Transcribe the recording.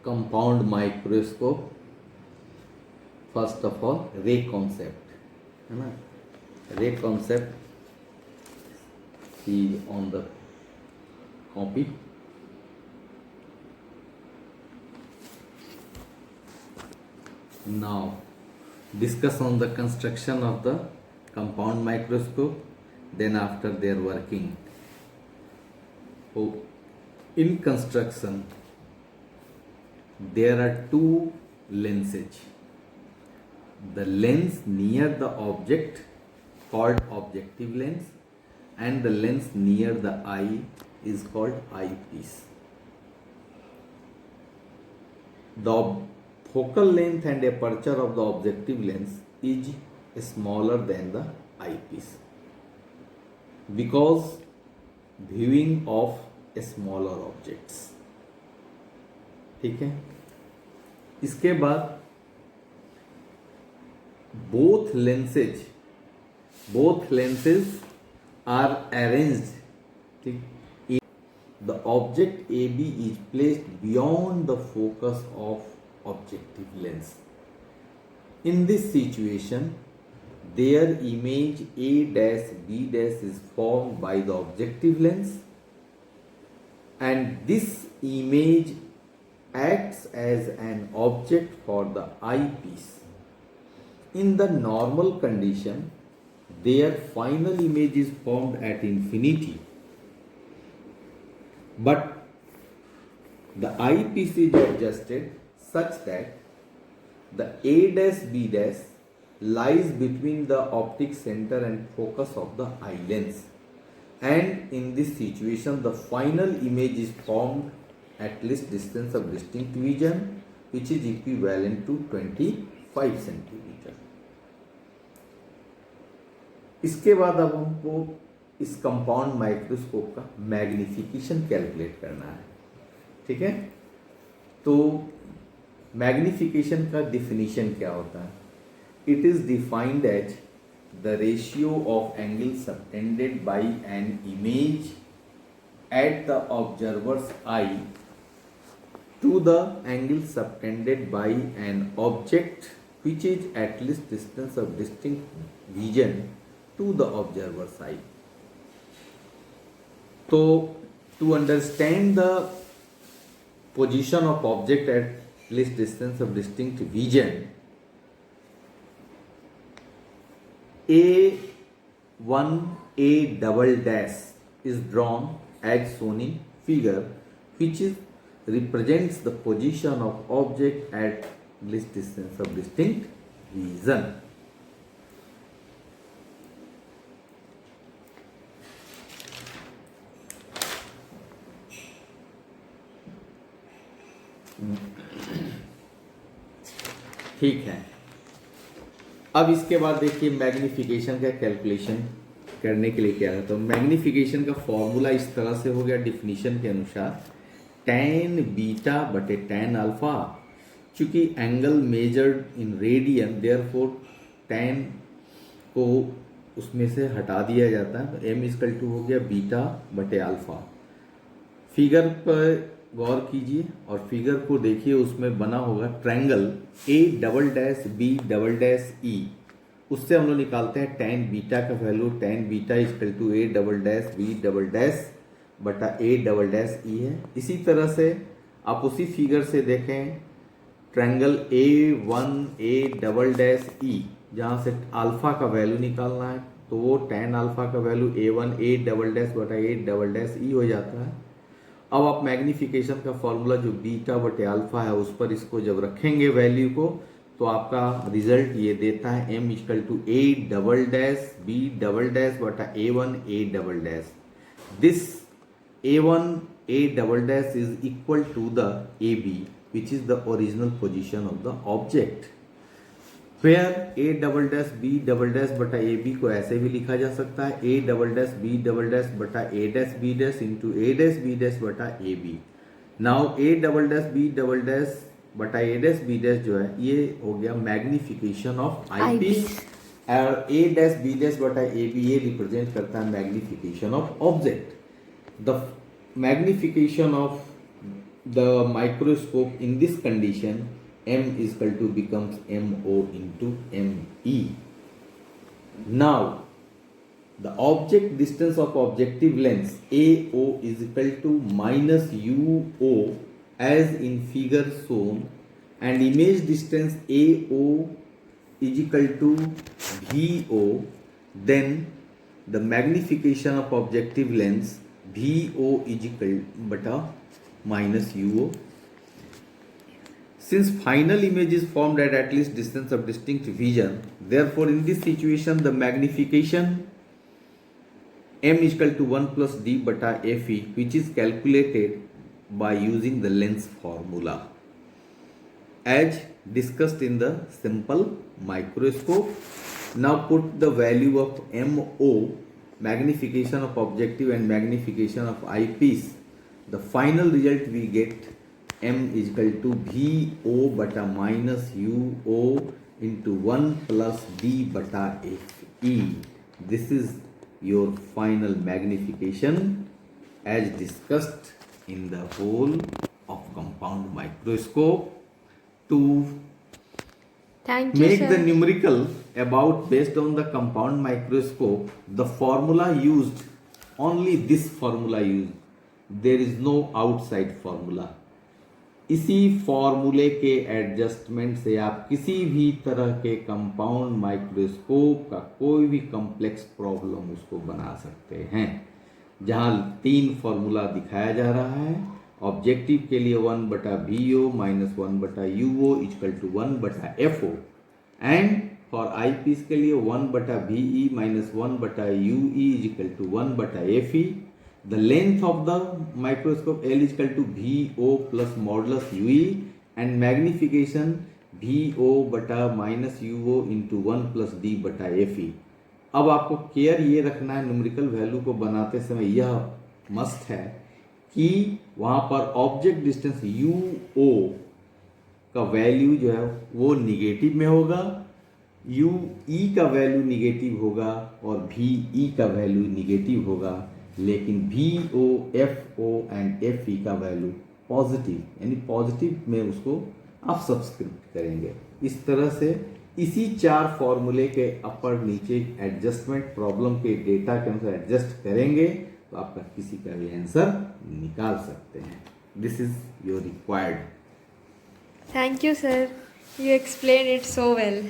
compound microscope. First of all, ray concept, है ना? ray concept is on the copy. Now discuss on the construction of the compound microscope, then after their working. So in construction there are two lenses. The lens near the object called objective lens, and the lens near the eye is called eyepiece. The focal length and aperture of the objective lens is smaller than the eyepiece because viewing of smaller objects. ठीक है. इसके बाद both lenses are arranged. ठीक. The object AB is placed beyond the focus of objective lens. In this situation, their image A dash B dash is formed by the objective lens, and this image acts as an object for the eyepiece. In the normal condition, their final image is formed at infinity, but the eyepiece is adjusted such that the A dash B dash lies between the optic center and focus of the eye lens, and in this situation the final image is formed at least distance of distinct vision, which is equivalent to 25 centimetre. इसके बाद अब हमको इस compound microscope का magnification calculate करना है. ठीक है. तो मैग्निफिकेशन का डिफिनीशन क्या होता है? It is defined as the ratio of angle subtended by an image at the observer's eye to the angle subtended by an object which is at least distance of distinct vision to the observer's eye. So to understand the position of object at least distance of distinct vision, A1A double dash is drawn as shown in figure, which is represents the position of object at least distance of distinct vision. ठीक है. अब इसके बाद देखिए magnification का calculation करने के लिए क्या है. तो मैग्निफिकेशन का फॉर्मूला इस तरह से हो गया डिफिनीशन के अनुसार, tan बीटा बटे tan अल्फा. चूंकि angle measured in radian, therefore tan को उसमें से हटा दिया जाता है, तो m इक्वल टू हो गया बीटा बटे अल्फा. फिगर पर गौर कीजिए और फिगर को देखिए, उसमें बना होगा triangle A double dash B double dash E. उससे हम लोग निकालते हैं tan बीटा का value. tan beta equal to A double dash B double dash बटा A डबल डैश E है. इसी तरह से आप उसी फिगर से देखें triangle A1A double dash E, जहाँ से अल्फा का वैल्यू निकालना है, तो वो tan अल्फा का वैल्यू A1A डबल डैश बटा A डबल डैश E हो जाता है. अब आप मैग्निफिकेशन का फॉर्मूला जो बीटा बटे अल्फा है उस पर इसको जब रखेंगे वैल्यू को, तो आपका रिजल्ट ये देता है m equal to A double dash B double dash बटा A1A double dash. This A1A double dash is equal to the AB, which is the original position of the object. Where A double dash B double dash बटा AB को ऐसे भी लिखा जा सकता है A double dash B double dash बटा A dash B dash into A dash B dash बटा AB. Now A double dash B double dash बटा A dash B dash जो है ये हो गया मैग्निफिकेशन ऑफ आईपीस, और A dash B dash बटा AB ये रिप्रेजेंट करता है magnification of object. The magnification of the microscope in this condition, m is equal to becomes mo into me. Now the object distance of objective lens AO is equal to minus UO as in figure shown, and image distance AO is equal to VO. Then the magnification of objective lens VO is equal bata minus UO. Since final image is formed at least distance of distinct vision, therefore in this situation the magnification m is equal to 1 plus d bata fe, which is calculated by using the lens formula as discussed in the simple microscope. Now put the value of MO, magnification of objective, and magnification of eyepiece. The final result we get m is equal to VO bata minus UO into 1 plus d bata fe. This is your final magnification as discussed in the whole of compound microscope. To Thank you, make sir. the numerical about based on the compound microscope, the formula used, only this formula used, there is no outside formula. इसी फॉर्मूले के adjustment से आप किसी भी तरह के compound microscope का कोई भी कॉम्प्लेक्स प्रॉब्लम उसको बना सकते हैं। जहां 3 फॉर्मूला दिखाया जा रहा है, ऑब्जेक्टिव के लिए 1 बटा VO माइनस 1 बटा UO इक्वल टू 1 बटा FO, and for eyepiece के लिए 1 बटा VE माइनस 1 बटा UE इक्वल टू 1 बटा FE. The length of the microscope L is equal to VO plus modulus UE, and magnification VO बटा minus UO into 1 plus D बटा FE. अब आपको care ये रखना है न्यूमेरिकल वैल्यू को बनाते समय, यह मस्ट है कि वहाँ पर ऑब्जेक्ट डिस्टेंस UO का वैल्यू जो है वो निगेटिव में होगा, UE का वैल्यू निगेटिव होगा और VE का वैल्यू निगेटिव होगा, लेकिन VO, FO एंड FE का वैल्यू पॉजिटिव, यानी पॉजिटिव में उसको आप सब्सक्रिप्ट करेंगे। इस तरह से इसी 4 फॉर्मूले के अपर नीचे एडजस्टमेंट प्रॉब्लम के डेटा के अनुसार एडजस्ट करेंगे तो आपका किसी का भी आंसर निकाल सकते हैं। This is your required. Thank you, sir. You explained it so well.